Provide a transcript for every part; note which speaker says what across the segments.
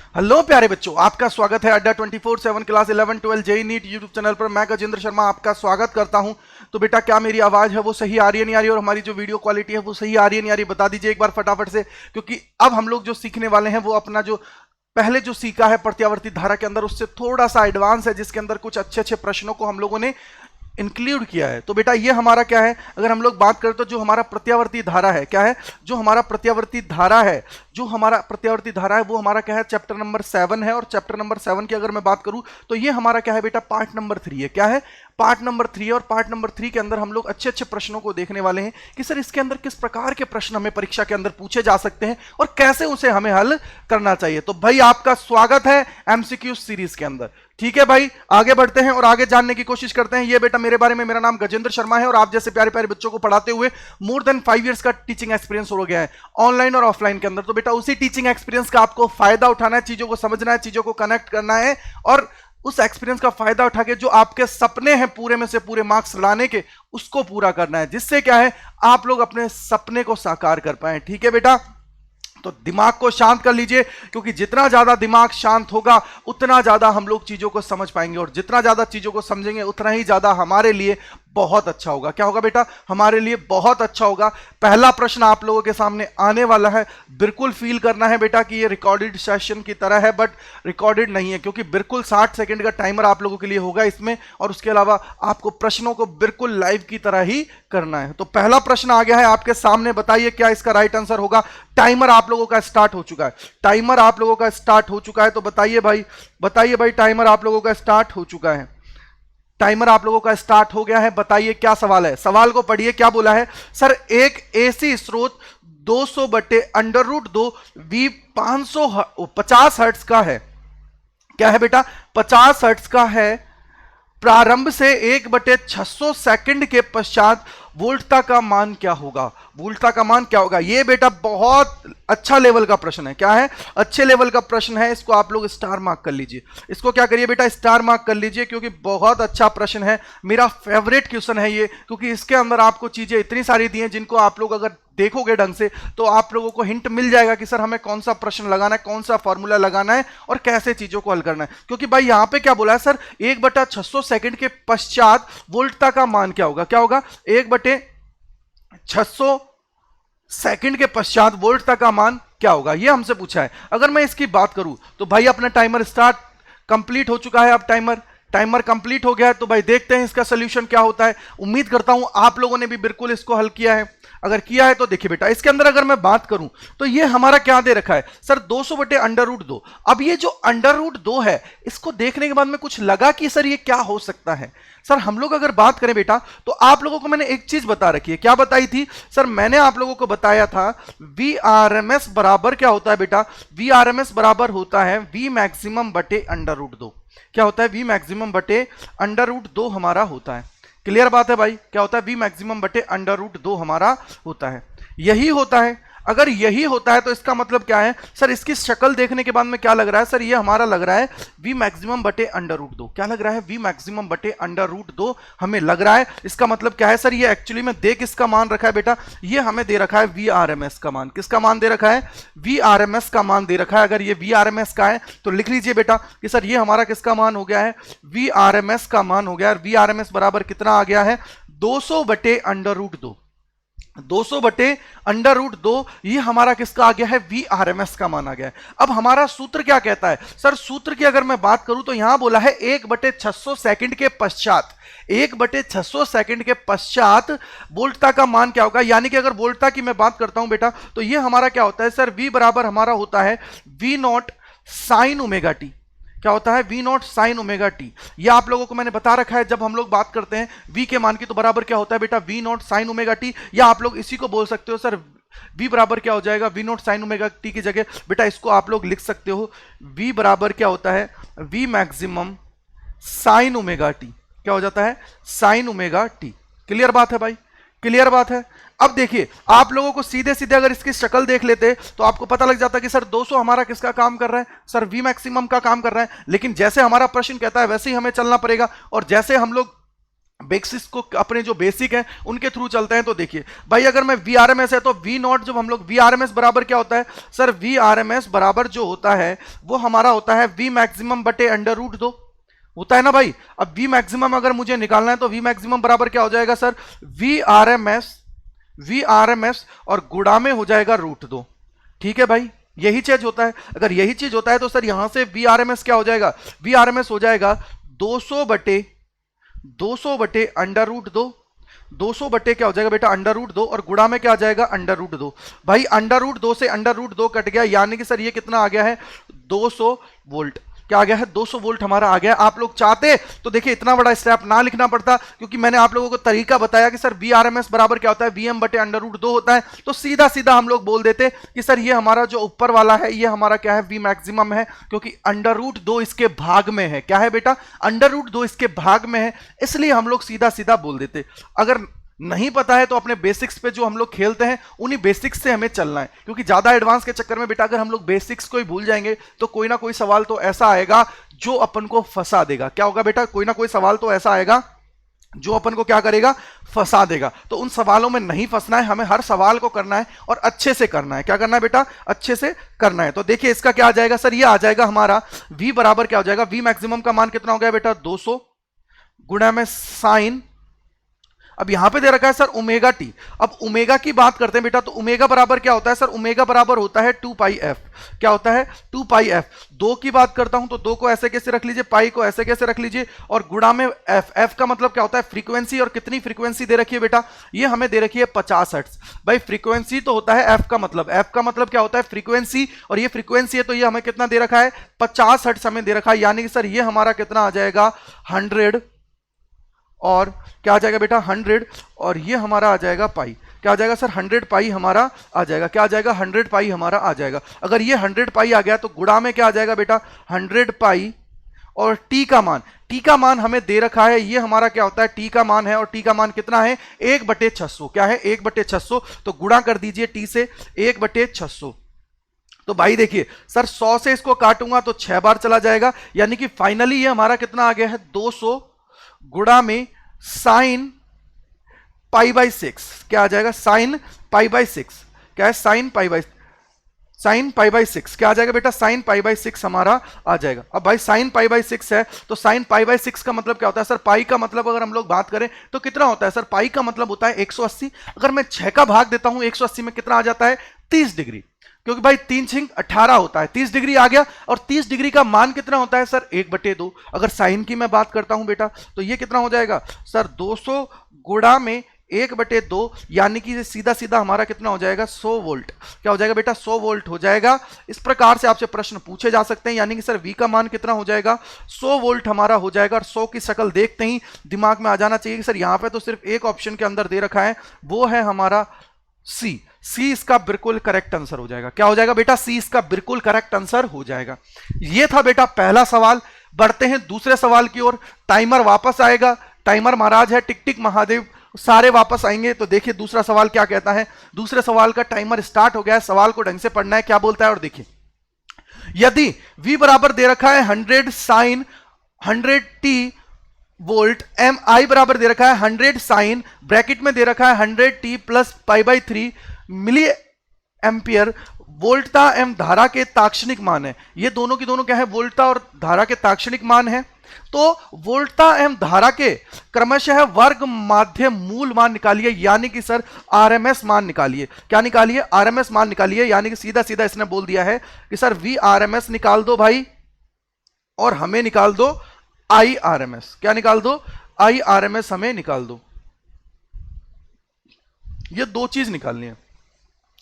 Speaker 1: Hello प्यारे बच्चों, आपका स्वागत है Adda 24/7 class 11 12 JEE NEET YouTube channel पर। मैं गजेंद्र शर्मा आपका स्वागत करता हूं। तो बेटा, क्या मेरी आवाज है वो सही आ रही है नहीं आ रही है, और हमारी जो वीडियो क्वालिटी है वो सही आ रही है नहीं आ रही है, बता दीजिए एक बार फटाफट से। क्योंकि अब हम लोग जो सीखने वाले हैं वो अपना जो पहले जो सीखा है प्रत्यावर्ती धारा के अंदर उससे थोड़ा सा एडवांस है, जिसके अंदर कुछ अच्छे अच्छे प्रश्नों को हम लोगों ने इंक्लूड किया है। तो बेटा, ये हमारा क्या है, अगर हम लोग बात करें तो जो हमारा प्रत्यावर्ती धारा है, क्या है, जो हमारा प्रत्यावर्ती धारा है, जो हमारा प्रत्यावर्ती धारा है वो हमारा क्या है, चैप्टर नंबर 7 है। और चैप्टर नंबर 7 की अगर मैं बात करूं तो ये हमारा क्या है बेटा, पार्ट नंबर 3 है। क्या है, पार्ट नंबर 3 है। और पार्ट नंबर 3 के अंदर हम लोग अच्छे अच्छे प्रश्नों को देखने वाले हैं कि सर इसके अंदर किस प्रकार के प्रश्न हमें परीक्षा के अंदर पूछे जा सकते हैं और कैसे उसे हमें हल करना चाहिए। तो भाई, आपका स्वागत है एमसीक्यू सीरीज के अंदर। ठीक है भाई, आगे बढ़ते हैं और आगे जानने की कोशिश करते हैं। ये बेटा मेरे बारे में, मेरा नाम गजेंद्र शर्मा है और आप जैसे प्यारे प्यारे बच्चों को पढ़ाते हुए मोर देन 5 इयर्स का टीचिंग एक्सपीरियंस हो गया है, ऑनलाइन और ऑफलाइन के अंदर। तो बेटा, उसी टीचिंग एक्सपीरियंस का आपको फायदा उठाना है, चीजों को समझना है, चीजों को कनेक्ट करना है और उस एक्सपीरियंस का फायदा उठा के जो आपके सपने हैं पूरे में से पूरे मार्क्स लाने के, उसको पूरा करना है, जिससे क्या है आप लोग अपने सपने को साकार कर पाए। ठीक है बेटा, तो दिमाग को शांत कर लीजिए, क्योंकि जितना ज्यादा दिमाग शांत होगा उतना ज्यादा हम लोग चीजों को समझ पाएंगे, और जितना ज्यादा चीजों को समझेंगे उतना ही ज्यादा हमारे लिए बहुत अच्छा होगा। क्या होगा बेटा, हमारे लिए बहुत अच्छा होगा। पहला प्रश्न आप लोगों के सामने आने वाला है। बिल्कुल फील करना है बेटा कि ये रिकॉर्डेड सेशन की तरह है, बट रिकॉर्डेड नहीं है, क्योंकि बिल्कुल 60 सेकंड का टाइमर आप लोगों के लिए होगा इसमें, और उसके अलावा आपको प्रश्नों को बिल्कुल लाइव की तरह ही करना है। तो पहला प्रश्न आ गया है आपके सामने, बताइए क्या इसका राइट आंसर होगा। टाइमर आप लोगों का स्टार्ट हो चुका है, टाइमर आप लोगों का स्टार्ट हो चुका है। तो बताइए भाई, बताइए भाई, टाइमर आप लोगों का स्टार्ट हो चुका है, टाइमर आप लोगों का स्टार्ट हो गया है। बताइए क्या सवाल है, सवाल को पढ़िए। क्या बोला है सर, एक एसी स्रोत 200/√2 V 50 हर्ट्ज का है। क्या है बेटा, 50 हर्ट्ज का है। प्रारंभ से 1/600 सेकंड के पश्चात वोल्टता का मान क्या होगा, वोल्टता का मान क्या होगा। ये बेटा बहुत अच्छा लेवल का प्रश्न है। क्या है, अच्छे लेवल का प्रश्न है। इसको आप लोग स्टार मार्क कर लीजिए, इसको क्या करिए बेटा, स्टार मार्क कर लीजिए, क्योंकि बहुत अच्छा प्रश्न है। मेरा फेवरेट क्वेश्चन है ये, क्योंकि इसके अंदर आपको चीजें इतनी सारी दी हैं जिनको आप लोग अगर देखोगे ढंग से तो आप लोगों को हिंट मिल जाएगा कि सर हमें कौन सा प्रश्न लगाना है, कौन सा फॉर्मूला लगाना है और कैसे चीजों को हल करना है। क्योंकि भाई यहां पे क्या बोला है सर, 1/600 सेकंड के पश्चात वोल्टता का मान क्या होगा। क्या होगा, 1/600 सेकंड के पश्चात वोल्टता का मान क्या होगा, ये हमसे पूछा है। अगर मैं इसकी बात करूं तो भाई अपना टाइमर स्टार्ट कंप्लीट हो चुका है। अब टाइमर कंप्लीट हो गया है, तो भाई देखते हैं इसका सोल्यूशन क्या होता है। उम्मीद करता हूं आप लोगों ने भी बिल्कुल इसको हल किया है। अगर किया है तो देखिए बेटा, इसके अंदर अगर मैं बात करूं तो ये हमारा क्या दे रखा है सर, 200/√2। अब ये जो √2 है, इसको देखने के बाद में कुछ लगा कि सर ये क्या हो सकता है। सर हम लोग अगर बात करें बेटा, तो आप लोगों को मैंने एक चीज बता रखी है। क्या बताई थी सर, मैंने आप लोगों को बताया था VRMS बराबर क्या होता है बेटा, VRMS बराबर होता है V मैक्सिमम/√2। क्या होता है, V मैक्सिमम/√2 हमारा होता है। क्लियर बात है भाई, क्या होता है, V मैक्सिमम/√2 हमारा होता है। यही होता है। अगर यही होता है तो इसका मतलब क्या है सर, इसकी शक्ल देखने के बाद में क्या लग रहा है सर, ये हमारा लग रहा है V मैक्सिमम/√2। क्या लग रहा है, V मैक्सिमम/√2 हमें लग रहा है। इसका मतलब क्या है सर, ये एक्चुअली में दे किसका मान रखा है बेटा, ये हमें दे रखा है VRMS का मान। किसका मान दे रखा है, VRMS का मान दे रखा है। अगर ये VRMS का है तो लिख लीजिए बेटा कि सर ये हमारा किसका मान हो गया है, VRMS का मान हो गया। VRMS बराबर कितना आ गया है, 200/√2। 200/√2 ये हमारा किसका आ गया है, VRMS का मान आ गया है। अब हमारा सूत्र क्या कहता है सर, सूत्र की अगर मैं बात करूं तो यहां बोला है 1/600 सेकंड के पश्चात, 1/600 सेकंड के पश्चात वोल्टता का मान क्या होगा। यानी कि अगर वोल्टता की मैं बात करता हूं बेटा, तो ये हमारा क्या होता है सर, V बराबर हमारा होता है V0 sin ωt। क्या होता है, V0 sin ωt। ये आप लोगों को मैंने बता रखा है। जब हम लोग बात करते हैं V के मान की, तो बराबर क्या होता है बेटा, V0 sin ωt। या आप लोग इसी को बोल सकते हो सर, V बराबर क्या हो जाएगा, V0 sin ωt की जगह बेटा इसको आप लोग लिख सकते हो, V बराबर क्या होता है, V मैक्सिमम sin ωt। क्या हो जाता है, sin ωt। क्लियर बात है भाई, क्लियर बात है। अब देखिए, आप लोगों को सीधे सीधे अगर इसकी शक्ल देख लेते तो आपको पता लग जाता कि सर 200 हमारा किसका काम कर रहा है, सर V मैक्सिमम का काम कर रहा है। लेकिन जैसे हमारा प्रश्न कहता है वैसे ही हमें चलना पड़ेगा, और जैसे हम लोग बेसिक्स को, अपने जो बेसिक है उनके थ्रू चलते हैं। तो देखिए भाई, अगर मैं Vrms है तो V नॉट, जब हम लोग Vrms बराबर क्या होता है सर, Vrms बराबर जो होता है वो हमारा होता है V मैक्सिमम बटे अंडर रूट 2 होता है ना भाई। अब V मैक्सिमम अगर मुझे निकालना है तो V मैक्सिमम बराबर क्या हो जाएगा सर, Vrms और गुणा में हो जाएगा रूट 2। ठीक है भाई, यही चीज होता है। अगर यही चीज होता है तो सर यहां से Vrms क्या हो जाएगा, Vrms हो जाएगा 200 बटे अंडर रूट 2, 200 बटे क्या हो जाएगा बेटा अंडर रूट 2, और गुणा में क्या आ जाएगा अंडर रूट 2। भाई अंडर रूट 2 से अंडर रूट 2 कट गया, यानी कि सर ये कितना आ गया है 200 वोल्ट। क्या आ गया है 200 वोल्ट हमारा आ गया। आप लोग चाहते तो देखिए इतना बड़ा स्टेप ना लिखना पड़ता, क्योंकि मैंने आप लोगों को तरीका बताया कि सर Vrms बराबर क्या होता है, Vm बटे अंडर रूट 2 होता है। तो सीधा सीधा हम लोग बोल देते कि सर ये हमारा जो ऊपर वाला है ये हमारा क्या है, V मैक्सिमम है, क्योंकि अंडर रूट 2 इसके भाग में है। क्या है बेटा, अंडर रूट 2 इसके भाग में है, इसलिए हम लोग सीधा सीधा बोल देते। अगर नहीं पता है तो अपने बेसिक्स पे जो हम लोग खेलते हैं उन्हीं बेसिक्स से हमें चलना है, क्योंकि ज्यादा एडवांस के चक्कर में बेटा अगर हम लोग बेसिक्स को ही भूल जाएंगे तो कोई ना कोई सवाल तो ऐसा आएगा जो अपन को फंसा देगा। क्या होगा बेटा, कोई ना कोई सवाल तो ऐसा आएगा जो अपन को क्या करेगा, फंसा देगा। तो उन सवालों में नहीं फंसना है, हमें हर सवाल को करना है और अच्छे से करना है। क्या करना है बेटा, अच्छे से करना है। तो देखिए इसका क्या आ जाएगा सर, ये आ जाएगा हमारा V बराबर क्या हो जाएगा, V मैक्सिमम का मान कितना हो गया बेटा 200 गुणा में साइन, अब यहां पे दे रखा है सर ओमेगा टी। अब ओमेगा की बात करते हैं बेटा, तो ओमेगा बराबर क्या होता है सर, ओमेगा बराबर होता है 2 पाई एफ। क्या होता है 2 पाई एफ। 2 की बात करता हूं तो 2 को ऐसे कैसे रख लीजिए, पाई को ऐसे कैसे रख लीजिए, और गुणा में एफ। एफ का मतलब क्या होता है फ्रीक्वेंसी, और कितनी फ्रीक्वेंसी दे रखी है बेटा, ये हमें दे रखी है 50 हर्ट्ज। भाई फ्रीक्वेंसी तो होता है एफ का मतलब क्या होता है फ्रीक्वेंसी, और ये फ्रीक्वेंसी है तो ये हमें कितना दे रखा है 50 हर्ट्ज हमें दे रखा है, यानी कि सर ये हमारा कितना आ जाएगा 100, और क्या आ जाएगा बेटा 100, और ये हमारा आ जाएगा पाई। क्या आ जाएगा सर 100 पाई हमारा आ जाएगा। क्या आ जाएगा 100 पाई हमारा आ जाएगा। अगर ये 100 पाई आ गया तो गुणा में क्या आ जाएगा बेटा 100 पाई, और टी का मान हमें दे रखा है, ये हमारा क्या होता है टी का मान है, और टी का मान कितना है 1/600। क्या है 1/600, तो गुणा कर दीजिए टी से 1/600। तो भाई देखिए सर 100 से इसको काटूंगा तो 6 बार चला जाएगा, यानी कि फाइनली ये हमारा कितना आ गया है 200 गुणा में साइन पाई बाई 6। क्या आ जाएगा साइन पाई बाई 6। क्या है साइन पाई बाई 6। क्या आ जाएगा बेटा साइन पाई बाई 6 हमारा आ जाएगा। अब भाई साइन पाई बाई 6 है तो साइन पाई बाई 6 का मतलब क्या होता है सर, पाई का मतलब अगर हम लोग बात करें तो कितना होता है सर, पाई का मतलब होता है 180। अगर मैं 6 का भाग देता हूं 180 में कितना आ जाता है 30 डिग्री, क्योंकि भाई 3 6 18 होता है, 30 डिग्री आ गया। और 30 डिग्री का मान कितना होता है सर 1/2। अगर साइन की मैं बात करता हूं बेटा तो ये कितना हो जाएगा सर 200 गुणा में 1/2, यानी कि सीधा सीधा हमारा कितना हो जाएगा 100 वोल्ट। क्या हो जाएगा बेटा 100 वोल्ट हो जाएगा। इस प्रकार से आपसे प्रश्न पूछे जा सकते हैं, यानी कि सर V का मान कितना हो जाएगा 100 वोल्ट हमारा हो जाएगा। और 100 की शक्ल देखते ही दिमाग में आ जाना चाहिए कि सर यहां पे तो सिर्फ एक ऑप्शन के अंदर दे रखा है, वो है हमारा सी इसका बिल्कुल करेक्ट आंसर हो जाएगा। क्या हो जाएगा बेटा सी इसका बिल्कुल करेक्ट आंसर हो जाएगा। ये था बेटा पहला सवाल। बढ़ते हैं दूसरे सवाल की ओर। टाइमर वापस आएगा, टाइमर महाराज है, टिक टिक महादेव सारे वापस आएंगे। तो देखिए दूसरा सवाल क्या कहता है। दूसरे सवाल का टाइमर स्टार्ट हो गया है, सवाल को ढंग से पढ़ना है। क्या बोलता है और देखिए, यदि V बराबर दे रखा है 100 साइन 100t वोल्ट, एम आई बराबर दे रखा है 100 साइन ब्रैकेट में दे रखा है 100t plus pi by 3 milli ampere, वोल्टता एम धारा के ताक्षणिक मान है। ये दोनों की दोनों क्या है, वोल्टता और धारा के ताक्षणिक मान है। तो वोल्टता एवं धारा के क्रमशः वर्ग माध्य मूल मान निकालिए, यानी कि सर आरएमएस मान निकालिए। क्या निकालिए, आरएमएस मान निकालिए। यानी कि सीधा सीधा इसने बोल दिया है कि सर वी आरएमएस निकाल दो भाई, और हमें निकाल दो आई आरएमएस। क्या निकाल दो, आई आरएमएस हमें निकाल दो। ये दो चीज निकालनी है।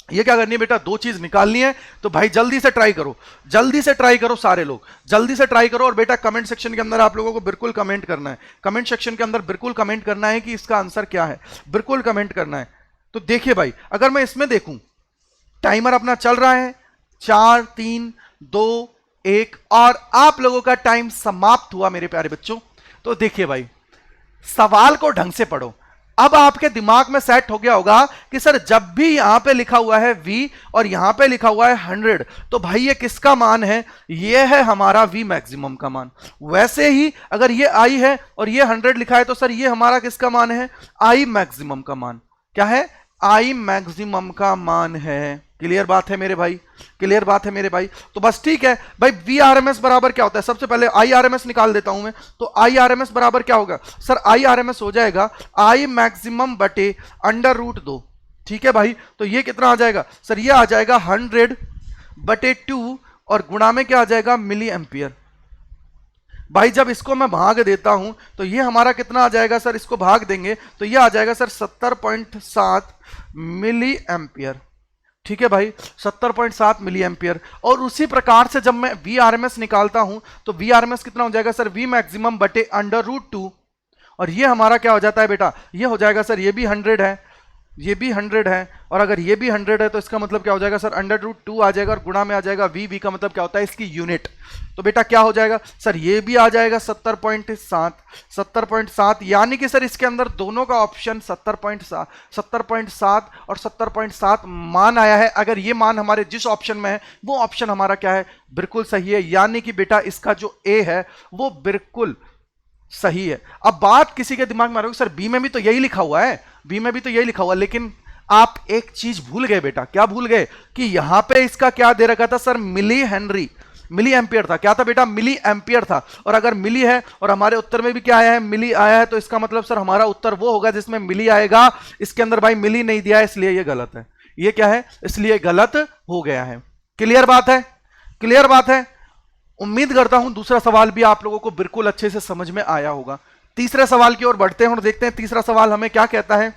Speaker 1: ये क्या करनी है बेटा, दो चीज निकालनी है। तो भाई जल्दी से ट्राई करो, जल्दी से ट्राई करो, सारे लोग जल्दी से ट्राई करो। और बेटा कमेंट सेक्शन के अंदर आप लोगों को बिल्कुल कमेंट करना है, कमेंट सेक्शन के अंदर बिल्कुल कमेंट करना है कि इसका आंसर क्या है, बिल्कुल कमेंट करना है। तो देखिए भाई, अगर मैं इसमें देखूं, टाइमर अपना चल रहा है 4 3 2 1 और आप लोगों का टाइम समाप्त हुआ मेरे प्यारे बच्चों। तो देखिए भाई, सवाल को ढंग से पढ़ो। अब आपके दिमाग में सेट हो गया होगा कि सर जब भी यहां पे लिखा हुआ है V और यहां पे लिखा हुआ है 100, तो भाई ये किसका मान है? ये है हमारा V मैक्सिमम का मान। वैसे ही अगर ये I है और ये 100 लिखा है तो सर ये हमारा किसका मान है? I मैक्सिमम का मान। क्या है? I मैक्सिमम का मान है। क्लियर बात है मेरे भाई? क्लियर बात है मेरे भाई? तो बस ठीक है भाई। वी आरएमएस बराबर क्या होता है? सबसे पहले आई आरएमएस निकाल देता हूं मैं। तो आई आरएमएस बराबर क्या होगा सर? आई आरएमएस हो जाएगा आई मैक्सिमम बटे √2। ठीक है भाई? तो ये कितना आ जाएगा सर? ये आ जाएगा 100/2 और गुणा में क्या आ जाएगा? Milliampere. भाई जब इसको मैं भाग देता हूं तो ये हमारा कितना आ जाएगा सर? इसको भाग देंगे तो ये आ जाएगा सर 70.7 मिली एम्पियर। ठीक है भाई? 70.7 मिली एम्पियर। और उसी प्रकार से जब मैं वी आरएमएस निकालता हूं तो वी आरएमएस कितना हो जाएगा सर? वी मैक्सिमम बटे √2। और ये हमारा क्या हो जाता है बेटा? ये हो जाएगा सर, ये भी 100 है, ये भी 100 है, और अगर ये भी 100 है तो इसका मतलब क्या हो जाएगा सर? √2 आ जाएगा और गुणा में आ जाएगा वी का मतलब क्या होता है? इसकी यूनिट। तो बेटा क्या हो जाएगा सर? ये भी आ जाएगा 70.7 यानी कि सर इसके अंदर दोनों का ऑप्शन 70.7 और 70.7 मान आया है। अगर ये मान हमारे जिस ऑप्शन में है वो ऑप्शन हमारा क्या है? बिल्कुल सही है। यानी कि बेटा इसका जो ए है वो बिल्कुल सही है। अब बात किसी के दिमाग में आ रही है सर बी में भी तो यही लिखा हुआ है, बी में भी तो यही लिखा हुआ है, लेकिन आप एक चीज भूल गए बेटा। क्या भूल गए? कि यहां पे इसका क्या दे रखा था sir? Millihenry, milliampere था। क्या था बेटा? मिली एम्पियर था। और अगर मिली है और हमारे उत्तर में भी क्या आया है? मिली आया है, तो इसका मतलब सर हमारा उत्तर वो होगा जिसमें मिली आएगा। इसके अंदर भाई मिली नहीं दिया है, इसलिए ये गलत है। ये क्या है? इसलिए गलत हो गया है। क्लियर बात है? क्लियर बात है? उम्मीद करता हूं दूसरा सवाल भी आप लोगों को बिल्कुल अच्छे से समझ में आया होगा। तीसरे सवाल की ओर बढ़ते हैं और देखते हैं तीसरा सवाल हमें क्या कहता है।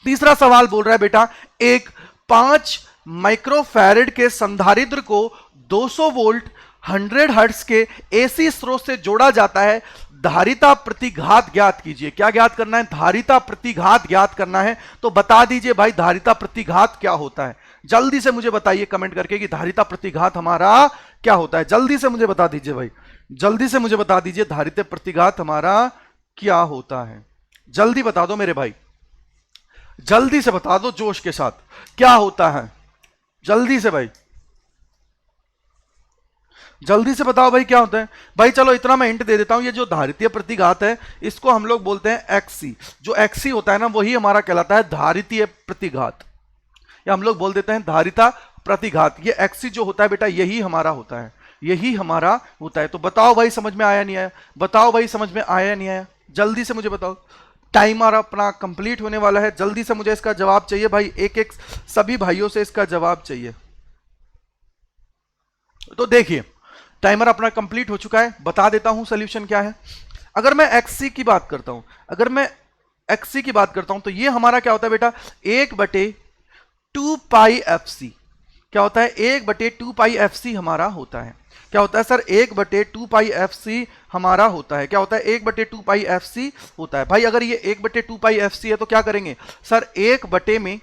Speaker 1: तीसरा सवाल बोल रहा है बेटा, एक 5 माइक्रोफैरेड के संधारित्र को 200 वोल्ट 100 हर्ट्ज के एसी स्रोत से जोड़ा जाता है। धारिता प्रतिघात ज्ञात कीजिए। क्या ज्ञात करना है? धारिता प्रतिघात ज्ञात करना है। तो बता दीजिए भाई धारिता प्रतिघात क्या होता है? जल्दी से मुझे बताइए कमेंट करके कि धारिता प्रतिघात हमारा क्या होता है। जल्दी से मुझे बता दीजिए भाई, जल्दी से मुझे बता दीजिए धारिता प्रतिघात हमारा क्या होता है। जल्दी बता दो मेरे भाई, जल्दी से बता दो जोश के साथ, क्या होता है? जल्दी से भाई, जल्दी से बताओ भाई क्या होता है। भाई चलो इतना मैं हिंट दे देता हूं, ये जो धारितीय प्रतिघात है इसको हम लोग बोलते हैं एक्सी। जो एक्सी होता है ना वही हमारा कहलाता है धारितीय प्रतिघात, या हम लोग बोल देते हैं धारिता प्रतिघात। ये एक्सी जो होता है बेटा यही हमारा होता है, यही हमारा होता है। तो बताओ भाई समझ में आया नहीं आया? बताओ भाई समझ में आया नहीं आया? जल्दी से मुझे बताओ। टाइमर अपना कंप्लीट होने वाला है, जल्दी से मुझे इसका जवाब चाहिए भाई। एक एक सभी भाइयों से इसका जवाब चाहिए। तो देखिए टाइमर अपना कंप्लीट हो चुका है, बता देता हूं सॉल्यूशन क्या है। अगर मैं एक्सी की बात करता हूं, अगर मैं एक्सी की बात करता हूं तो ये हमारा क्या होता है बेटा? 1/2 पाई एफसी। क्या होता है? 1/2 पाई एफसी हमारा होता है। क्या होता है सर? 1/2 पाई एफसी हमारा होता है। क्या होता है? 1/2 पाई एफसी होता है। भाई अगर ये 1/2 पाई एफसी है तो क्या करेंगे सर? 1/2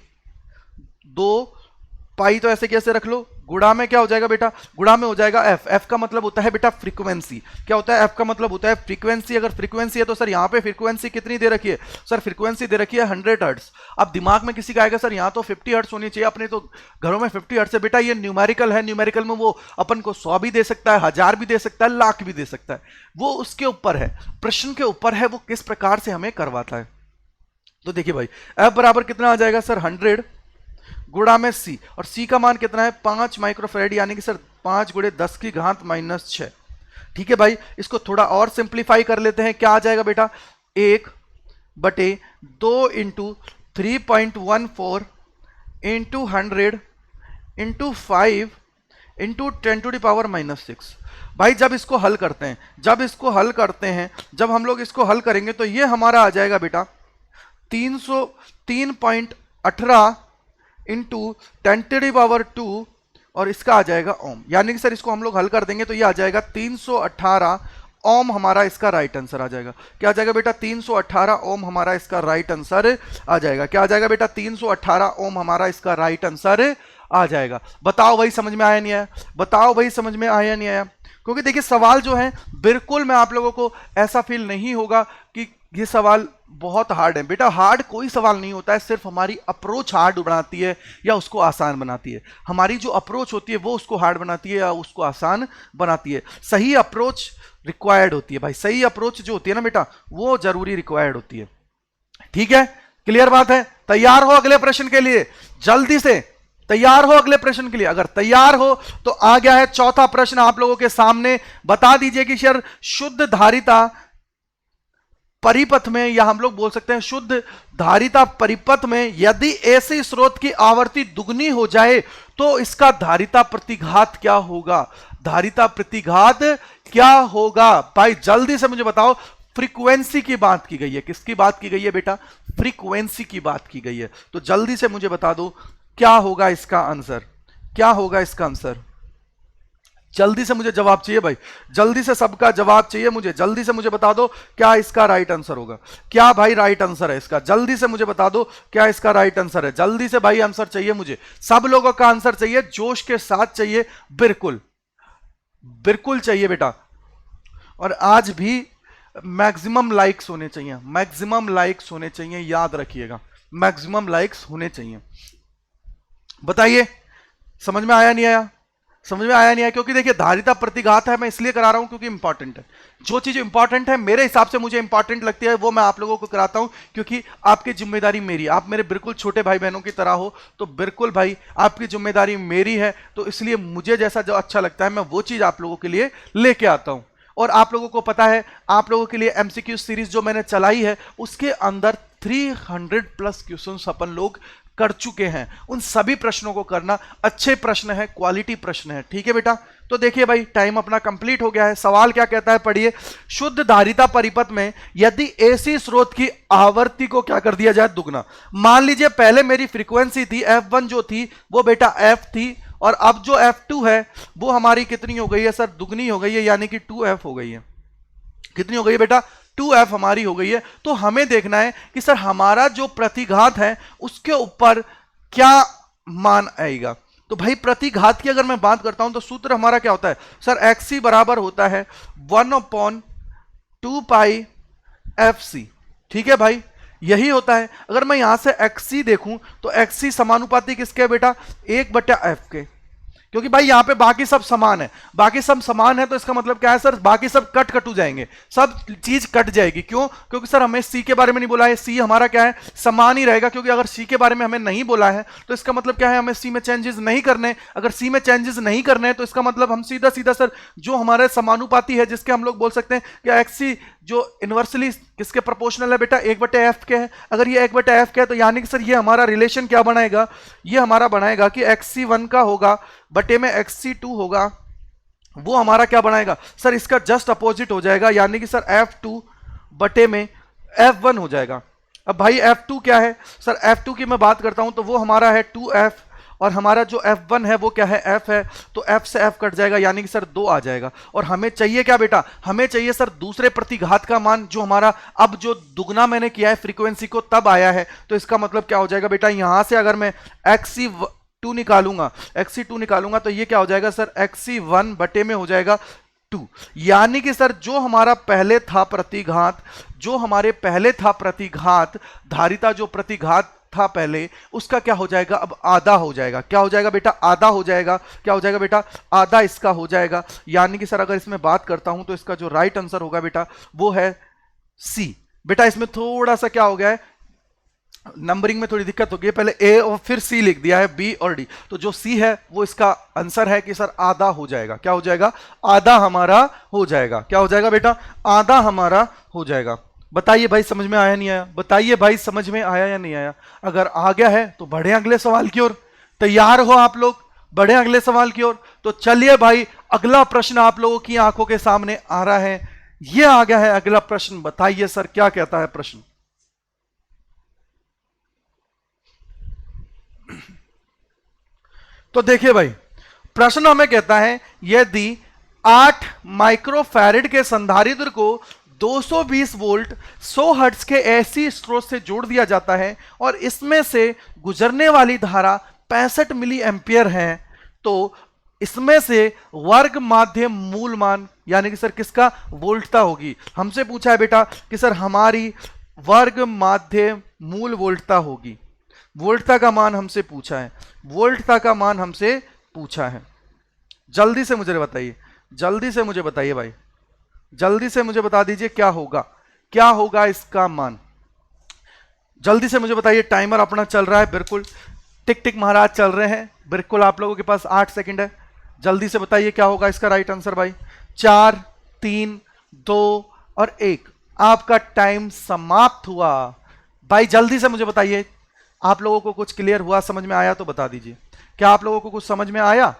Speaker 1: पाई तो ऐसे कैसे रख लो, गुणा में क्या हो जाएगा बेटा? गुणा में हो जाएगा एफ। एफ का मतलब होता है बेटा फ्रीक्वेंसी। क्या होता है? एफ का मतलब होता है फ्रीक्वेंसी। अगर फ्रीक्वेंसी है तो सर यहाँ पे फ्रीक्वेंसी कितनी दे रखी है सर? फ्रीक्वेंसी दे रखी है 100 हर्ट्ज। अब दिमाग में किसी का आएगा सर यहाँ तो 50 हर्ट्ज होनी चाहिए, अपने तो घरों में 50 हर्ट्ज है। बेटा ये न्यूमेरिकल है, न्यूमेरिकल में वो अपन को 100 भी दे सकता है, 1000 भी दे सकता है, लाख भी दे सकता है। वो उसके ऊपर है, प्रश्न के ऊपर है वो किस प्रकार से हमें करवाता है। तो देखिए भाई एफ बराबर कितना आ जाएगा सर? 100 गुणा में सी, और सी का मान कितना है? 5 माइक्रोफैरेड, यानी कि सर 5 × 10⁻⁻⁶। ठीक है भाई, इसको थोड़ा और सिंप्लीफाई कर लेते हैं। क्या आ जाएगा बेटा? 1/2 × 3.14 × 100 × 5 × 10⁻⁻⁶। भाई जब इसको हल करते हैं, जब इसको हल करते हैं, जब हम लोग इसको हल करेंगे तो ये हमारा आ जाएगा बेटा 303.18 × 10⁻², और इसका आ जाएगा ओम। यानी कि सर इसको हम लोग हल कर देंगे तो ये आ जाएगा 318 ओम हमारा इसका राइट आंसर आ जाएगा। क्या आ जाएगा बेटा? 318 ओम हमारा इसका राइट आंसर आ जाएगा। क्या आ जाएगा बेटा? 318 ओम हमारा इसका राइट आंसर आ जाएगा। बताओ भाई समझ में आया नहीं आया? बताओ भाई समझ में आया नहीं आया? क्योंकि देखिए सवाल जो है बिल्कुल मैं आप लोगों को ऐसा फील नहीं होगा कि ये सवाल बहुत हार्ड है बेटा। हार्ड कोई सवाल नहीं होता है, सिर्फ हमारी अप्रोच हार्ड बनाती है या उसको आसान बनाती है। हमारी जो अप्रोच होती है वो उसको हार्ड बनाती है या उसको आसान बनाती है। सही अप्रोच रिक्वायर्ड होती है भाई, सही अप्रोच जो होती है ना बेटा वो जरूरी रिक्वायर्ड होती है। ठीक है, क्लियर बात है? तैयार हो अगले प्रश्न के लिए? जल्दी से तैयार हो अगले प्रश्न के लिए। अगर तैयार हो तो आ गया है चौथा प्रश्न आप लोगों के सामने। बता दीजिए कि सर शुद्ध धारिता परिपथ में, या हम लोग बोल सकते हैं शुद्ध धारिता परिपथ में यदि ऐसे स्रोत की आवर्ती दुगनी हो जाए तो इसका धारिता प्रतिघात क्या होगा? धारिता प्रतिघात क्या होगा भाई? जल्दी से मुझे बताओ। फ्रीक्वेंसी की बात की गई है। किसकी बात की गई है बेटा? फ्रीक्वेंसी की बात की गई है। तो जल्दी से मुझे बता दो क्या होगा इसका आंसर, क्या होगा इसका आंसर? जल्दी से मुझे जवाब चाहिए भाई, जल्दी से सबका जवाब चाहिए मुझे। जल्दी से मुझे बता दो क्या इसका राइट आंसर होगा। क्या भाई राइट आंसर है इसका? जल्दी से मुझे बता दो क्या इसका राइट आंसर है। जल्दी से भाई आंसर चाहिए मुझे, सब लोगों का आंसर चाहिए, जोश के साथ चाहिए, बिल्कुल बिल्कुल चाहिए बेटा। और आज भी मैक्सिमम लाइक्स होने चाहिए, मैक्सिमम लाइक्स होने चाहिए, याद रखिएगा मैक्सिमम लाइक्स होने चाहिए। बताइए समझ में आया नहीं आया? समझ में आया नहीं आया? क्योंकि देखिए धारिता प्रतिघात है, मैं इसलिए करा रहा हूं क्योंकि इंपॉर्टेंट है। जो चीज इंपॉर्टेंट है मेरे हिसाब से, मुझे इंपॉर्टेंट लगती है, वो मैं आप लोगों को कराता हूं क्योंकि आपकी जिम्मेदारी मेरी, आप मेरे बिल्कुल छोटे भाई बहनों की तरह हो, तो बिल्कुल भाई आपकी जिम्मेदारी मेरी है। तो इसलिए मुझे जैसा जो अच्छा लगता है मैं वो चीज आप लोगों के लिए लेके आता हूं। और आप लोगों को पता है, आप लोगों के लिए एमसीक्यू सीरीज जो मैंने चलाई है उसके अंदर 300 प्लस क्वेश्चंस अपन लोग कर चुके हैं। उन सभी प्रश्नों को करना, अच्छे प्रश्न है, क्वालिटी प्रश्न है। ठीक है बेटा? तो देखिए भाई टाइम अपना कंप्लीट हो गया है। सवाल क्या कहता है पढ़िए। शुद्ध धारिता परिपथ में यदि एसी स्रोत की आवर्ती को क्या कर दिया जाए? दुगना। मान लीजिए पहले मेरी फ्रीक्वेंसी थी F1 जो थी वो बेटा F थी, और अब जो F2 है वो हमारी कितनी हो गई है सर? दुगनी हो गई है, यानी कि 2F हो गई है। कितनी हो गई है बेटा? 2F हमारी हो गई है। तो हमें देखना है कि सर हमारा जो प्रतिघात है उसके ऊपर क्या मान आएगा। तो भाई प्रतिघात की अगर मैं बात करता हूं तो सूत्र हमारा क्या होता है सर? XC बराबर होता है 1/2 पाई FC। ठीक है भाई, यही होता है। अगर मैं यहां से XC देखूं तो XC समानुपाती किसके है बेटा? 1/F के, क्योंकि भाई यहां पे बाकी सब समान है। बाकी सब समान है तो इसका मतलब क्या है सर? बाकी सब कट हो जाएंगे, सब चीज कट जाएगी। क्यों? क्योंकि सर हमें सी के बारे में नहीं बोला है, सी हमारा क्या है? समान ही रहेगा। क्योंकि अगर सी के बारे में हमें नहीं बोला है तो इसका मतलब क्या है? हमें सी में चेंजेस नहीं करने। अगर सी में चेंजेस नहीं करने तो इसका मतलब हम सीधा सीधा सर जो हमारे समानुपाती है, जिसके हम लोग बोल सकते हैं कि XC जो इनवर्सली किसके प्रोपोर्शनल है बेटा? 1/F के है। अगर ये 1/F के है तो यानी कि सर ये हमारा रिलेशन क्या बनाएगा? ये हमारा बनाएगा कि XC1 का होगा बटे में XC2 होगा, वो हमारा क्या बनाएगा सर? इसका जस्ट अपोजिट हो जाएगा, यानी कि सर F2 बटे में F1 हो जाएगा। अब भाई F2 क्या है सर? F2 की मैं बात करता हूं तो वो हमारा है 2F, और हमारा जो F1 है वो क्या है? F है। तो F से F कट जाएगा, यानी कि सर 2 आ जाएगा। और हमें चाहिए क्या बेटा? हमें चाहिए सर दूसरे प्रतिघात का मान, जो हमारा अब जो दुगना मैंने किया है फ्रीक्वेंसी को तब आया है। तो इसका मतलब क्या हो जाएगा बेटा? यहां से अगर मैं XC2 निकालूंगा तो ये क्या हो जाएगा सर? XC1 बटे में हो जाएगा 2, यानी कि सर जो हमारा पहले था प्रतिघात, जो हमारे पहले था प्रतिघात, धारिता जो प्रतिघात था पहले, उसका क्या हो जाएगा? अब आधा हो जाएगा। क्या हो जाएगा बेटा? आधा हो जाएगा। क्या हो जाएगा बेटा? आधा इसका हो जाएगा। यानी कि सर अगर इसमें बात करता हूं तो इसका जो राइट आंसर होगा बेटा वो है C। बेटा इसमें थोड़ा सा क्या हो गया है? नंबरिंग में थोड़ी दिक्कत हो गई है। पहले A और फिर C लिख दिया है, B और D। तो जो C है वो इसका आंसर है कि सर आधा हो जाएगा। क्या हो जाएगा? आधा हमारा हो जाएगा। क्या हो जाएगा बेटा? आधा हमारा हो जाएगा। बताइए भाई समझ में आया नहीं आया? बताइए भाई समझ में आया या नहीं आया? अगर आ गया है तो बढ़े अगले सवाल की ओर। तैयार हो आप लोग? बढ़े अगले सवाल की ओर। तो चलिए भाई अगला प्रश्न आप लोगों की आंखों के सामने आ रहा है। यह आ गया है अगला प्रश्न। बताइए सर क्या कहता है प्रश्न? तो देखिए भाई प्रश्न हमें कहता है यदि 8 माइक्रोफैरेड के संधारित्र को 220 वोल्ट 100 हर्ट्ज के एसी स्रोत से जोड़ दिया जाता है और इसमें से गुजरने वाली धारा 65 मिली एम्पियर है, तो इसमें से वर्ग माध्य मूल मान यानी कि सर किसका, वोल्टता होगी। हमसे पूछा है बेटा कि सर हमारी वर्ग माध्य मूल वोल्टता होगी। वोल्टता का मान हमसे पूछा है, वोल्टता का मान हमसे पूछा है। जल्दी से मुझे बताइए, जल्दी से मुझे बताइए भाई, जल्दी से मुझे बता दीजिए क्या होगा, क्या होगा इसका मान। जल्दी से मुझे बताइए, टाइमर अपना चल रहा है, बिल्कुल टिक टिक महाराज चल रहे हैं, बिल्कुल आप लोगों के पास 8 सेकंड है। जल्दी से बताइए क्या होगा इसका राइट आंसर भाई। 4, 3, 2 और 1, आपका टाइम समाप्त हुआ। भाई जल्दी से मुझे बताइए, आप लोगों को कुछ क्लियर हुआ, समझ में आया तो बता दीजिए। क्या आप लोगों को कुछ समझ में आया?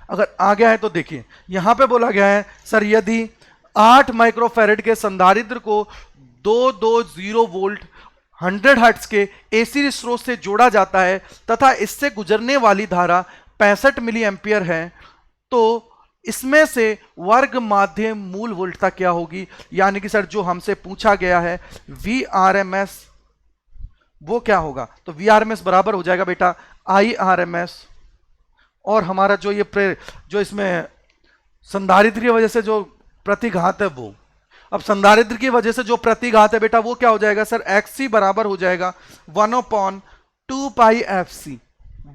Speaker 1: अगर आ गया है तो देखिए, यहां पे बोला गया है सर यदि 8 माइक्रोफैरेड के संधारित्र को 220 वोल्ट 100 हर्ट्ज के एसी स्रोत से जोड़ा जाता है तथा इससे गुजरने वाली धारा 65 मिली एम्पियर है, तो इसमें से वर्ग माध्य मूल वोल्टता क्या होगी। यानी कि सर जो हमसे पूछा गया है Vrms, वो क्या होगा। तो Vrms बराबर हो जाएगा बेटा IRms, और हमारा जो ये जो इसमें संधारित्र की वजह से जो प्रतिघात है वो, अब संधारित्र की वजह से जो प्रतिघात है बेटा वो क्या हो जाएगा सर, XC बराबर हो जाएगा 1/2 पाई FC,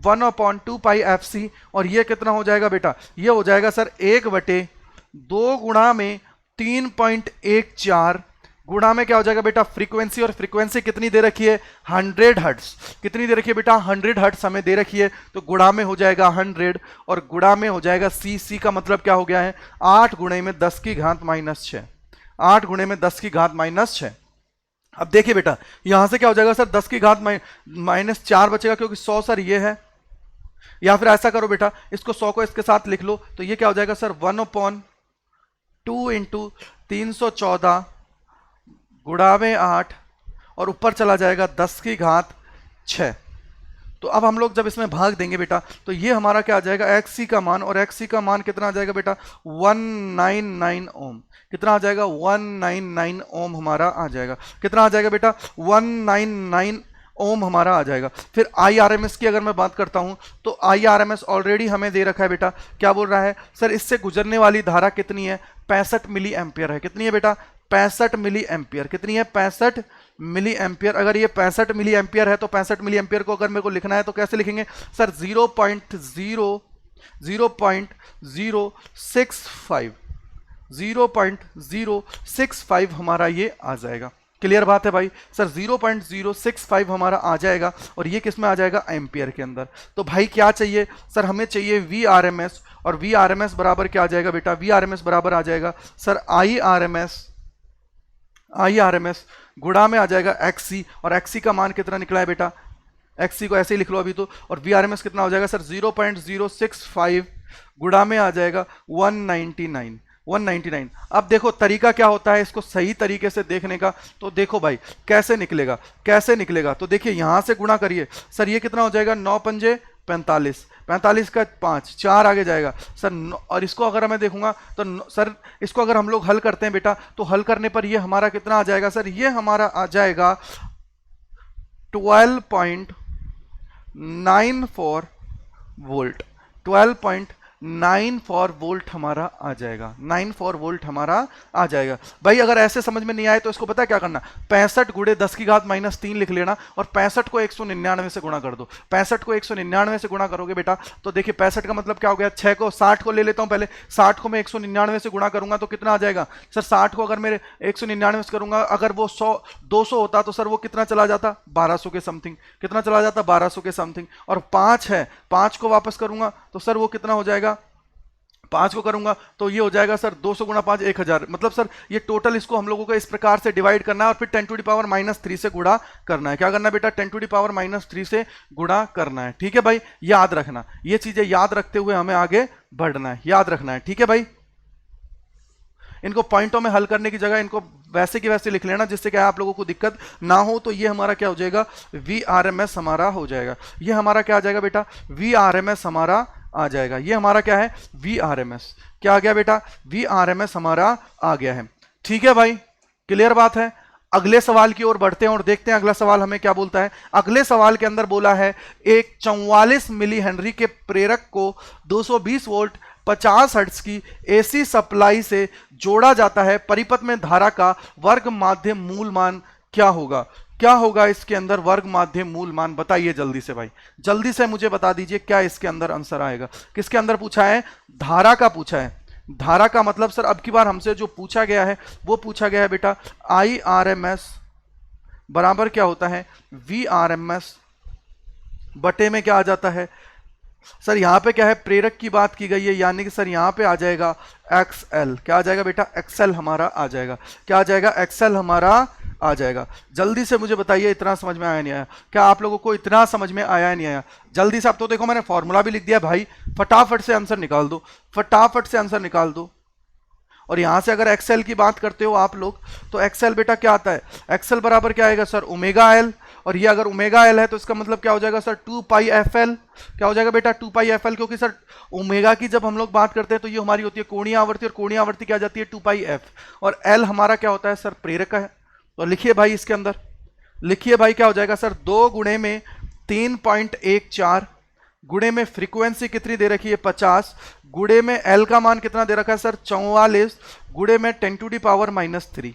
Speaker 1: 1/2 पाई FC। और ये कितना हो जाएगा बेटा, ये हो जाएगा सर 1/2 गुणा में 3.14 गुणा में क्या हो जाएगा बेटा फ्रीक्वेंसी, और फ्रीक्वेंसी कितनी दे रखी है 100 हर्ट्ज, कितनी दे रखी है बेटा 100 हर्ट्ज हमें दे रखी है, तो गुणा में हो जाएगा 100 और गुणा में हो जाएगा C का मतलब क्या हो गया है 8 गुणे में 10 की घात -6, 8 गुणे में 10 की घात -6। अब देखिए बेटा यहां से क्या हो जाएगा सर 10 की घात -4 बचेगा, क्योंकि 100 सर ये है, या फिर ऐसा करो बेटा इसको 100 को इसके साथ लिख लो, तो ये क्या हो जाएगा सर 1/2 इंटू 314 गुणा में 8 और ऊपर चला जाएगा 10 की घात 6। तो अब हम लोग जब इसमें भाग देंगे बेटा तो ये हमारा क्या आ जाएगा XC का मान, और XC का मान कितना आ जाएगा बेटा 199 ओम, कितना आ जाएगा 199 ओम हमारा आ जाएगा, कितना आ जाएगा बेटा 199 ओम हमारा आ जाएगा। फिर IRMS की अगर मैं बात करता हूं तो IRMS ऑलरेडी हमें दे रखा है बेटा, क्या बोल रहा है सर इससे गुजरने वाली धारा कितनी है 65 मिली एम्पियर है, कितनी है बेटा 65 मिली एम्पियर, कितनी है 65 मिली एम्पियर। अगर ये 65 मिली एम्पियर है तो 65 मिली एम्पियर को अगर मेरे को लिखना है तो कैसे लिखेंगे सर 0.065 हमारा ये आ जाएगा। क्लियर बात है भाई, सर 0.065 हमारा आ जाएगा, और ये किस में आ जाएगा एम्पियर के अंदर। तो भाई क्या चाहिए सर, हमें चाहिए Vrms, और Vrms बराबर क्या आ जाएगा बेटा, Vrms बराबर आ जाएगा सर IRms गुणा में आ जाएगा XC, और XC का मान कितना निकला है बेटा, XC को ऐसे ही लिख लो अभी तो, और Vrms कितना हो जाएगा सर 0.065 गुणा में आ जाएगा 199। अब देखो तरीका क्या होता है इसको सही तरीके से देखने का, तो देखो भाई कैसे निकलेगा, कैसे निकलेगा। तो देखिए यहां से गुणा करिए सर, ये कितना हो जाएगा 9 पंजे 45, 45 का 5, 4 आगे जाएगा सर, और इसको अगर मैं देखूंगा तो सर इसको अगर हम लोग हल करते हैं बेटा तो हल करने पर ये हमारा कितना आ जाएगा सर, ये हमारा आ जाएगा 12.94 वोल्ट, 12.94 वोल्ट हमारा आ जाएगा, 94 वोल्ट हमारा आ जाएगा। भाई अगर ऐसे समझ में नहीं आए तो इसको पता है क्या करना, 65 गुणे 10 की घात -3 लिख लेना, और 65 को 199 से गुणा कर दो। 65 को 199 से गुणा करोगे बेटा तो देखिए 65 का मतलब क्या हो गया, 6 को 60 को ले लेता हूं पहले, 60 को मैं 199 से गुणा करूंगा तो कितना आ जाएगा सर, 60 को अगर मेरे 199 से करूंगा, अगर वो 200 होता तो सर वो कितना चला जाता 1200 के समथिंग, कितना चला जाता 1200 के समथिंग, और 5 है 5 को वापस करूंगा तो सर वो कितना हो जाएगा, 5 को करूंगा तो ये हो जाएगा सर 200 गुणा 5 1000, मतलब सर ये टोटल इसको हम लोगों को इस प्रकार से डिवाइड करना है और फिर 10⁻³ से गुणा करना है। क्या करना है बेटा 10⁻³ से गुणा करना है। ठीक है भाई, याद रखना, ये चीजें याद रखते हुए हमें आगे बढ़ना है, याद रखना है। ठीक है भाई, इनको पॉइंटों में हल करने की जगह इनको वैसे की वैसे लिख लेना, जिससे क्या आप लोगों को दिक्कत ना हो। तो ये हमारा क्या हो जाएगा Vrms हमारा हो जाएगा, ये हमारा क्या आ जाएगा बेटा Vrms हमारा आ जाएगा, ये हमारा क्या है Vrms, क्या आ गया बेटा Vrms हमारा आ गया है। ठीक है भाई, क्लियर बात है। अगले सवाल की ओर बढ़ते हैं और देखते हैं अगला सवाल हमें क्या बोलता है। अगले सवाल के अंदर बोला है एक 44 मिली हेनरी के प्रेरक को 220 वोल्ट 50 हर्ट्ज की एसी सप्लाई से जोड़ा जाता है, परिपथ में धारा का वर्ग माध्य मूल मान क्या होगा? क्या होगा इसके अंदर वर्ग माध्य मूल मान? बताइए जल्दी से भाई, जल्दी से मुझे बता दीजिए क्या इसके अंदर आंसर आएगा। किसके अंदर पूछा है? धारा का पूछा है। धारा का मतलब सर अब की बार हमसे जो पूछा गया है वो पूछा गया है बेटा IRMS बराबर क्या होता है? VRMS बटे में क्या आ जाता है सर? यहां पे क्या है? प्रेरक की बात की गई है, यानी कि सर यहां पे आ जाएगा XL। क्या आ जाएगा बेटा? XL हमारा आ जाएगा। क्या आ जाएगा? XL हमारा आ जाएगा। जल्दी से मुझे बताइए इतना समझ में आया नहीं आया? क्या आप लोगों को इतना समझ में आया नहीं आया? जल्दी से। अब तो देखो मैंने फॉर्मूला भी लिख दिया भाई, फटाफट से आंसर निकाल दो, फटाफट से आंसर निकाल दो। और यहां से अगर एक्सएल की बात करते हो आप लोग तो एक्सएल बेटा क्या आता है? एक्सएल बराबर क्या आएगा सर? Omega L. और ये अगर ओमेगा एल है तो इसका मतलब क्या हो जाएगा सर? 2 पाई एफ एल। क्या हो जाएगा बेटा? 2 पाई एफ एल। क्योंकि सर ओमेगा की जब हम लोग बात करते हैं तो ये हमारी होती है कोणीय आवृत्ति, और कोणीय आवृत्ति क्या जाती है? 2 पाई एफ। और एल हमारा क्या होता है सर? प्रेरक है। तो लिखिए भाई इसके अंदर, लिखिए भाई क्या हो जाएगा सर? 2 गुणे में 3.14 गुणे में फ्रीक्वेंसी कितनी दे रखी है? 50 गुणे में एल का मान कितना दे रखा है सर? 44 गुणे में 10⁻⁻3।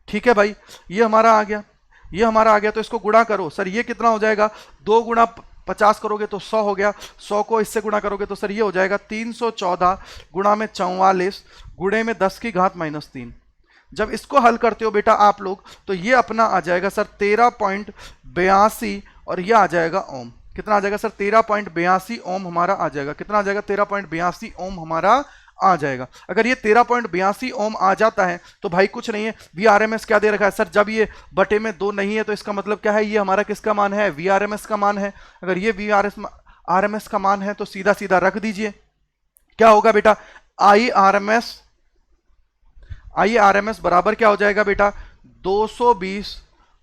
Speaker 1: ठीक है भाई, ये हमारा आ गया, ये हमारा आ गया। तो इसको गुणा करो सर, ये कितना हो जाएगा? 2 गुणा 50 करोगे तो 100 हो गया, 100 को इससे गुणा करोगे तो सर ये हो जाएगा 314 गुणा में 44 गुणे में 10⁻³ जब इसको हल करते हो बेटा आप लोग तो ये अपना आ जाएगा सर 13.82 और ये आ जाएगा ओम। कितना आ जाएगा सर? 13.82 ओम हमारा आ जाएगा। कितना आ जाएगा? 13.82 ओम हमारा आ जाएगा। अगर ये 13.82 ओम आ जाता है तो भाई कुछ नहीं है, VRMS क्या दे रखा है सर? जब ये बटे में 2 नहीं है तो इसका मतलब क्या है? ये हमारा किसका मान है? VRMS का मान है। अगर ये VRMS का मान है तो सीधा सीधा रख दीजिए। क्या होगा बेटा? IRMS बराबर क्या हो जाएगा बेटा? 220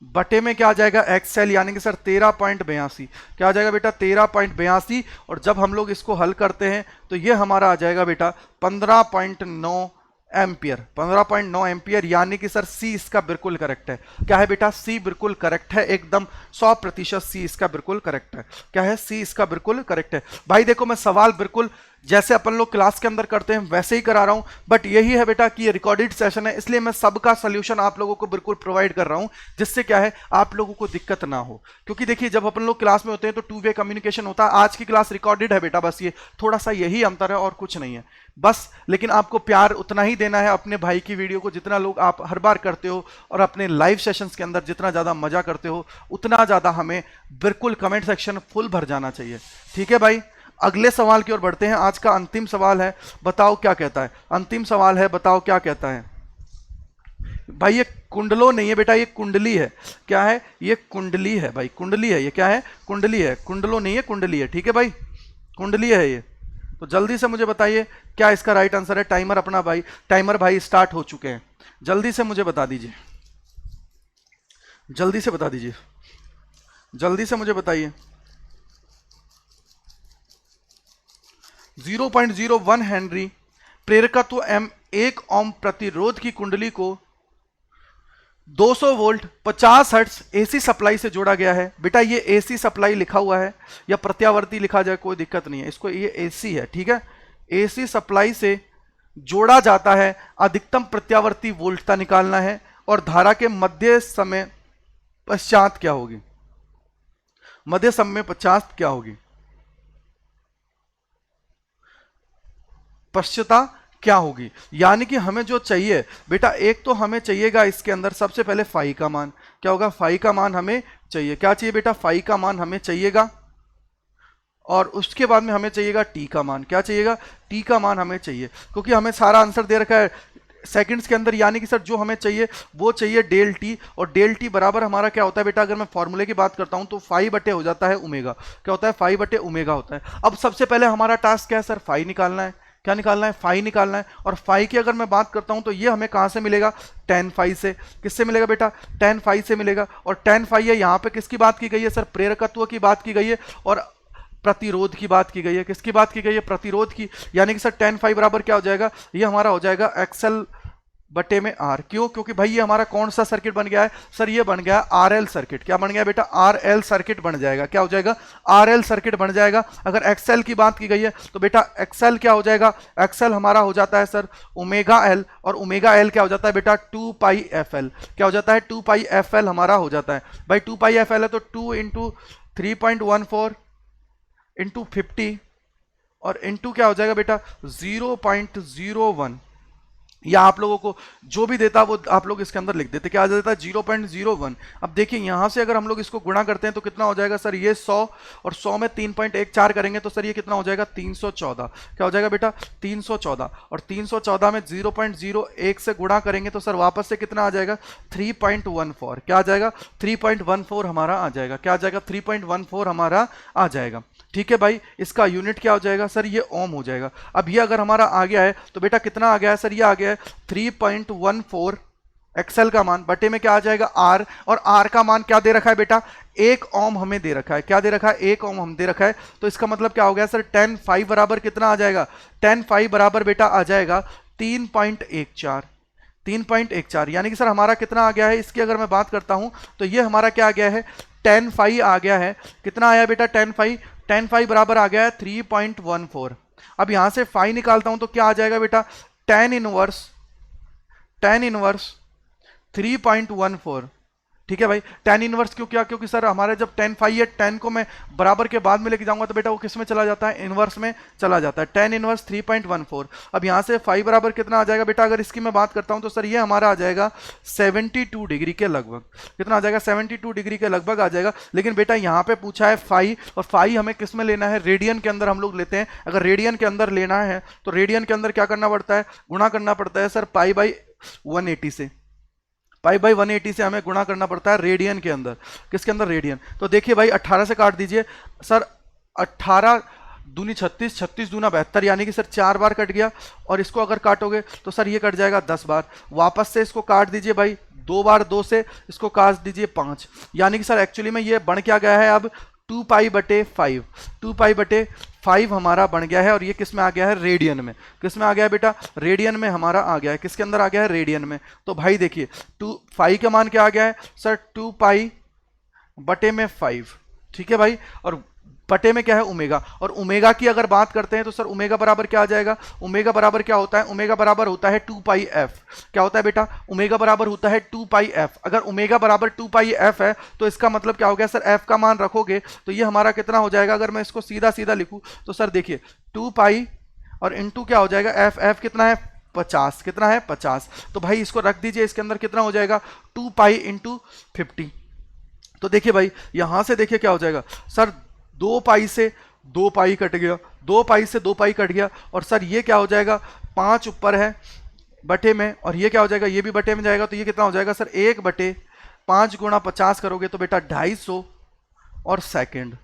Speaker 1: बटे में क्या आ जाएगा? XL, यानी कि सर 13.82। क्या आ जाएगा बेटा? 13.82। और जब हम लोग इसको हल करते हैं तो ये हमारा आ जाएगा बेटा 15.9 एम्पियर। 15.9 एम्पियर, यानी कि सर सी इसका बिल्कुल करेक्ट है। क्या है बेटा? सी बिल्कुल करेक्ट है, एकदम 100% सी इसका बिल्कुल करेक्ट है। क्या है? सी इसका बिल्कुल करेक्ट है। भाई देखो मैं सवाल बिल्कुल जैसे अपन लोग क्लास के अंदर करते हैं वैसे ही करा रहा हूं, बट यही है बेटा कि ये रिकॉर्डेड सेशन है, इसलिए मैं सबका सॉल्यूशन आप लोगों को बिल्कुल प्रोवाइड कर रहा हूं, जिससे क्या है आप लोगों को दिक्कत ना हो। क्योंकि देखिए जब अपन लोग क्लास में होते हैं तो 2 वे कम्युनिकेशन होता है। आज की क्लास रिकॉर्डेड है बेटा, बस ये थोड़ा सा यही अंतर है और कुछ नहीं है बस। लेकिन आपको प्यार उतना ही देना है अपने भाई की वीडियो को, जितना लोग आप हर बार करते हो, और अपने लाइव सेशंस के अंदर जितना ज्यादा मजा करते हो उतना ज्यादा हमें बिल्कुल कमेंट सेक्शन फुल भर जाना चाहिए। ठीक है भाई, अगले सवाल की ओर बढ़ते हैं। आज का अंतिम सवाल है, बताओ क्या कहता है? अंतिम सवाल है, बताओ क्या कहता है? भाई ये कुंडलो नहीं है बेटा, ये कुंडली है। क्या है? ये कुंडली है भाई, कुंडली है। ये क्या है? कुंडली है, कुंडलो नहीं है, कुंडली है। ठीक है भाई, कुंडली है ये। तो जल्दी से मुझे बताइए क्या इसका राइट आंसर है। टाइमर अपना भाई, टाइमर भाई स्टार्ट हो चुके हैं, जल्दी से मुझे बता दीजिए, जल्दी से बता दीजिए, जल्दी से मुझे बताइए। 0.01 हेनरी प्रेरकत्व एम 1 ओम प्रतिरोध की कुंडली को 200 वोल्ट 50 हर्ट्ज एसी सप्लाई से जोड़ा गया है। बेटा ये एसी सप्लाई लिखा हुआ है या प्रत्यावर्ती लिखा जाए कोई दिक्कत नहीं है, इसको ये एसी है। ठीक है, एसी सप्लाई से जोड़ा जाता है, अधिकतम प्रत्यावर्ती वोल्टता निकालना है, और धारा के मध्य समय पश्चात क्या होगी? मध्य समय पश्चात क्या होगी? पश्चाता क्या होगी? यानी कि हमें जो चाहिए बेटा, एक तो हमें चाहिएगा इसके अंदर सबसे पहले फाई का मान। क्या होगा? फाई का मान हमें चाहिए। क्या चाहिए बेटा? फाई का मान हमें चाहिएगा। और उसके बाद में हमें चाहिएगा टी का मान। क्या चाहिएगा? टी का मान हमें चाहिए, क्योंकि हमें सारा आंसर दे रखा है सेकंड्स के अंदर, यानी कि सर जो हमें चाहिए वो चाहिए डेल टी। और डेल टी बराबर हमारा क्या होता है बेटा? अगर मैं फॉर्मूले की बात करता हूं तो फाई बटे हो जाता है ओमेगा। क्या होता है? फाई बटे ओमेगा होता है। अब सबसे पहले हमारा टास्क क्या है सर? फाई निकालना है। क्या निकालना है? फाई निकालना है। और फाई की अगर मैं बात करता हूं तो ये हमें कहां से मिलेगा? tan फाई से। किससे मिलेगा बेटा? tan फाई से मिलेगा। और tan फाई है, यहां पे किसकी बात की गई है सर? प्रेरकत्व की बात की गई है और प्रतिरोध की बात की गई है। किसकी बात की गई है? प्रतिरोध की। यानी कि सर tan फाई बराबर क्या हो जाएगा? ये हमारा हो जाएगा XL बटे में आर। क्यों? क्योंकि भाई ये हमारा कौन सा सर्किट बन गया है सर? ये बन गया आरएल सर्किट। क्या बन गया बेटा? आरएल सर्किट बन जाएगा। क्या हो जाएगा? आरएल सर्किट बन जाएगा। अगर एक्सएल की बात की गई है तो बेटा एक्सएल क्या हो जाएगा? एक्सएल हमारा हो जाता है सर ओमेगा एल, और ओमेगा एल क्या हो जाता है बेटा? 2 पाई एफ एल। क्या हो जाता है? 2 पाई एफ एल हमारा हो जाता है। भाई 2 पाई एफ एल है तो 2 इंटू 3.14 इंटू 50 और इंटू क्या हो जाएगा बेटा? 0.01। या आप लोगों को जो भी देता वो आप लोग इसके अंदर लिख देते। क्या आ जाता है? 0.01। अब देखिए यहां से अगर हम लोग इसको गुणा करते हैं तो कितना हो जाएगा सर? ये 100 और 100 में 3.14 करेंगे तो सर ये कितना हो जाएगा? 314। क्या हो जाएगा बेटा? 314। और 314 में 0.01 से गुणा करेंगे तो सर वापस से कितना आ जाएगा? 3.14। क्या आ जाएगा? 3.14 हमारा आ जाएगा। क्या आ जाएगा? 3.14 हमारा आ जाएगा। ठीक है भाई, इसका यूनिट क्या हो जाएगा सर? ये ओम हो जाएगा। अब ये अगर हमारा आ गया है तो बेटा कितना आ गया है सर? ये आ गया है 3.14 एक्सएल का मान बटे में क्या आ जाएगा? आर। और आर का मान क्या दे रखा है बेटा? 1 ओम हमें दे रखा है। क्या दे रखा है? 1 ओम हम दे रखा है। तो इसका मतलब क्या हो गया सर? 10 फाई बराबर कितना आ जाएगा? 10 फाई बराबर बेटा आ जाएगा 3.14। 3.14 यानी कि सर हमारा कितना आ गया है? इसकी अगर मैं बात करता हूं तो ये हमारा क्या आ गया है? 10 फाई आ गया है। कितना आया बेटा? 10 फाई। 10 फाई बराबर आ गया है 3.14। अब यहां से फाई निकालता हूं तो क्या आ जाएगा बेटा? tan inverse 3.14। ठीक है भाई, tan इनवर्स क्यों? क्या? क्योंकि सर हमारे जब 10 फाई है 10 को मैं बराबर के बाद में लेके जाऊंगा तो बेटा वो किस में चला जाता है? इनवर्स में चला जाता है। tan inverse 3.14। अब यहां से फाई बराबर कितना आ जाएगा बेटा? अगर इसकी मैं बात करता हूं तो सर ये हमारा आ जाएगा 72 डिग्री के लगभग। कितना आ जाएगा? 72 डिग्री के लगभग आ जाएगा। लेकिन बेटा यहाँ पे पूछा है फाई, और फाई हमें किस में लेना है? रेडियन के अंदर हम लोग लेते हैं। अगर रेडियन के अंदर लेना है तो रेडियन के अंदर क्या करना पड़ता है? गुणा करना पड़ता है सर पाई बाई 180 से। पाई बाई 180 से हमें गुणा करना पड़ता है रेडियन के अंदर। किसके अंदर? रेडियन। तो देखिए भाई 18 से काट दीजिए सर। 18 दूनी 36, 36 दूना 72, यानी कि सर 4 बार कट गया। और इसको अगर काटोगे तो सर ये कट जाएगा 10 बार। वापस से इसको काट दीजिए भाई 2 बार, 2 से इसको काट दीजिए 5, यानी कि सर एक्चुअली में ये बन क्या गया है अब? 2 पाई बटे 5। 2 पाई बटे 5 हमारा बन गया है। और ये किस में आ गया है? रेडियन में। किस में आ गया है बेटा? रेडियन में हमारा आ गया है। किसके अंदर आ गया है? रेडियन में। तो भाई देखिए 2 फाई का मान क्या आ गया है सर? 2 पाई बटे में 5। ठीक है भाई, और बटे में क्या है? ओमेगा। और ओमेगा की अगर बात करते हैं तो सर ओमेगा बराबर क्या आ जाएगा? ओमेगा बराबर क्या होता है? ओमेगा बराबर होता है 2 पाई एफ। क्या होता है बेटा? ओमेगा बराबर होता है 2 पाई एफ। अगर ओमेगा बराबर 2 पाई एफ है तो इसका मतलब क्या हो गया सर? एफ का मान रखोगे तो ये हमारा कितना हो जाएगा? अगर मैं इसको सीधा सीधा लिखूं तो सर देखिए 2 पाई और इंटू क्या हो जाएगा? एफ। एफ कितना है? 50। कितना है? 50। तो भाई इसको रख दीजिए, इसके अंदर कितना हो जाएगा? 2 पाई इंटू 50। तो देखिए भाई यहां से देखिए क्या हो जाएगा सर? 2 पाई से 2 पाई कट गया, 2 पाई से 2 पाई कट गया। और सर ये क्या हो जाएगा? 5 ऊपर है बटे में, और ये क्या हो जाएगा? ये भी बटे में जाएगा। तो ये कितना हो जाएगा सर? 1 बटे 5 गुणा 50 करोगे तो बेटा 250 और सेकंड।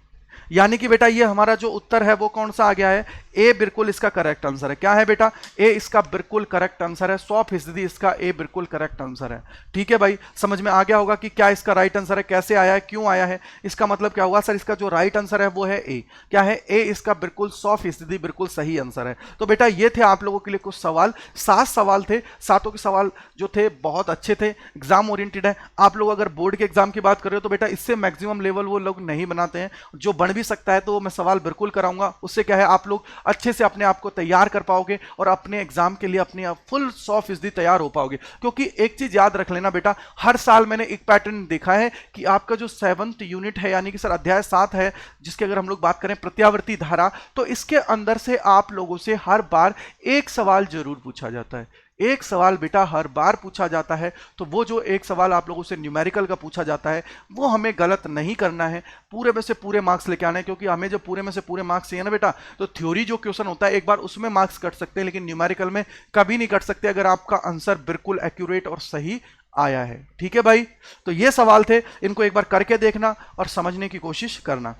Speaker 1: यानी कि बेटा ये हमारा जो उत्तर है वो कौन सा आ गया है? ए बिल्कुल इसका करेक्ट आंसर है। क्या है बेटा? ए इसका बिल्कुल करेक्ट आंसर है। 100% इसका ए बिल्कुल करेक्ट आंसर है। ठीक है भाई, समझ में आ गया होगा कि क्या इसका राइट आंसर है, कैसे आया है, क्यों आया है। इसका मतलब क्या हुआ सर? इसका जो राइट आंसर है वो है ए। क्या है? ए इसका बिल्कुल 100% बिल्कुल सही आंसर है। तो बेटा ये थे आप लोगों के लिए कुछ सवाल। 7 सवाल थे। सातों के सवाल जो थे बहुत अच्छे थे, एग्जाम ओरिएंटेड है। आप लोग अगर बोर्ड के एग्जाम की बात कर रहे हो तो बेटा इससे मैक्सिमम लेवल वो लोग नहीं बनाते हैं। जो बन भी सकता है तो मैं सवाल बिल्कुल कराऊंगा। उससे क्या है, आप लोग अच्छे से अपने आप को तैयार कर पाओगे और अपने एग्जाम के लिए अपने फुल 100% तैयार हो पाओगे। क्योंकि एक चीज याद रख लेना बेटा, हर साल मैंने एक पैटर्न देखा है कि आपका जो 7th यूनिट है, यानी कि सर अध्याय 7 है, जिसकी अगर हम लोग बात करें प्रत्यावर्ती धारा, तो इसके अंदर से आप लोगों से हर बार एक सवाल जरूर पूछा जाता है। एक सवाल बेटा हर बार पूछा जाता है। तो वो जो एक सवाल आप लोगों से न्यूमेरिकल का पूछा जाता है वो हमें गलत नहीं करना है, पूरे में से पूरे मार्क्स लेके आने हैं। क्योंकि हमें जब पूरे में से पूरे मार्क्स चाहिए ना बेटा, तो थ्योरी जो क्वेश्चन होता है एक बार उसमें मार्क्स कट सकते हैं, लेकिन न्यूमेरिकल में कभी नहीं कट सकते अगर आपका आंसर बिल्कुल एक्यूरेट और सही आया है। ठीक है भाई, तो ये सवाल थे, इनको एक बार करके देखना और समझने की कोशिश करना।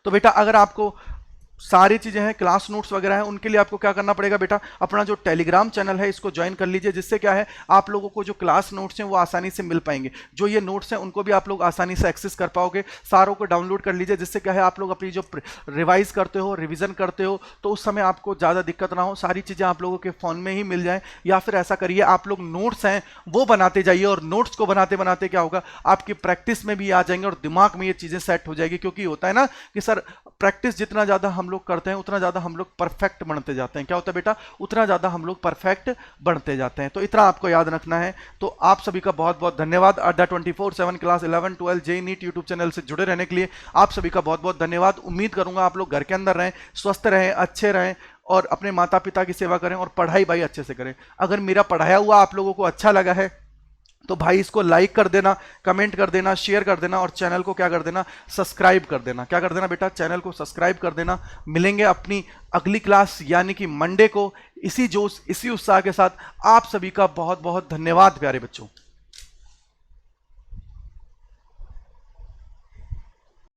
Speaker 1: तो बेटा अगर आपको सारी चीजें हैं, क्लास नोट्स वगैरह हैं, उनके लिए आपको क्या करना पड़ेगा बेटा, अपना जो टेलीग्राम चैनल है इसको ज्वाइन कर लीजिए, जिससे क्या है आप लोगों को जो क्लास नोट्स हैं वो आसानी से मिल पाएंगे। जो ये नोट्स हैं उनको भी आप लोग आसानी से एक्सेस कर पाओगे। सारों को डाउनलोड कर लीजिए, जिससे क्या है आप लोग अपनी जो रिवाइज करते हो, रिवीजन करते हो, तो उस समय आपको ज़्यादा दिक्कत ना हो, सारी चीज़ें आप लोगों के फ़ोन में ही मिल जाएं। या फिर ऐसा करिए, आप लोग नोट्स हैं वो बनाते जाइए, और नोट्स को बनाते बनाते क्या होगा, आपकी प्रैक्टिस में भी आ जाएंगे और दिमाग में ये चीज़ें सेट हो जाएगी। क्योंकि होता है ना कि सर प्रैक्टिस जितना ज़्यादा हम लोग करते हैं उतना ज़्यादा हम लोग परफेक्ट बनते जाते हैं। क्या होता है बेटा, उतना ज़्यादा हम लोग परफेक्ट बनते जाते हैं। तो इतना आपको याद रखना है। तो आप सभी का बहुत बहुत धन्यवाद। Adda 24/7 class 11 12 JEE NEET YouTube channel से जुड़े रहने के लिए आप सभी का बहुत बहुत धन्यवाद। उम्मीद करूंगा आप लोग घर के अंदर रहें, स्वस्थ रहें, अच्छे रहें, और अपने माता पिता की सेवा करें, और पढ़ाई भाई अच्छे से करें। अगर मेरा पढ़ाया हुआ आप लोगों को अच्छा लगा है तो भाई इसको लाइक कर देना, कमेंट कर देना, शेयर कर देना, और चैनल को क्या कर देना, सब्सक्राइब कर देना। क्या कर देना बेटा, चैनल को सब्सक्राइब कर देना। मिलेंगे अपनी अगली क्लास यानी कि मंडे को इसी जोश, इसी उत्साह के साथ। आप सभी का बहुत बहुत धन्यवाद प्यारे बच्चों।